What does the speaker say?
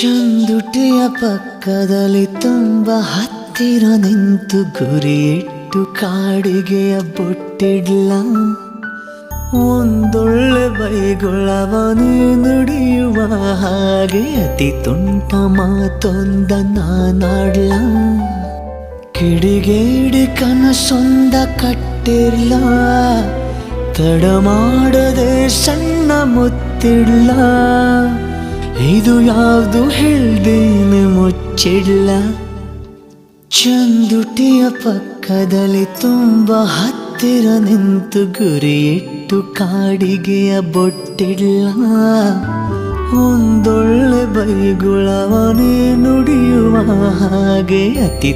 ಚಂದುಟಿಯ ಪಕ್ಕದಲ್ಲಿ ತುಂಬ ಹತ್ತಿರ ನಿಂತು ಗುರಿಯಿಟ್ಟು ಕಾಡಿಗೆಯ ಬೊಟ್ಟಿಡ್ಲ ಒಂದೊಳ್ಳೆ ಬೈಗುಳವನು ನುಡಿಯುವ ಹಾಗೆ ಅತಿ ತುಂಟ ಮಾತೊಂದ ನಾನಾಡ್ಲ ಕಿಡಿಗೇಡಿ ಕನಸೊಂದ ಕಟ್ಟಿರ್ಲ ತಡ ಮಾಡದೆ ಸಣ್ಣ ಮುತ್ತಿಡ್ಲ ಇದು ಯಾವುದು ಹೇಳ್ದೇನೆ ಮುಚ್ಚಿಡ್ಲ ಚಂದುಟಿಯ ಪಕ್ಕದಲ್ಲಿ ತುಂಬ ಹತ್ತಿರ ನಿಂತು ಗುರಿಯಿಟ್ಟು ಕಾಡಿಗೆಯ ಬೊಟ್ಟಿಡ್ಲ ಒಂದೊಳ್ಳೆ ಬೈಗುಳವನೇ ನುಡಿಯುವ ಹಾಗೆ ಅತಿ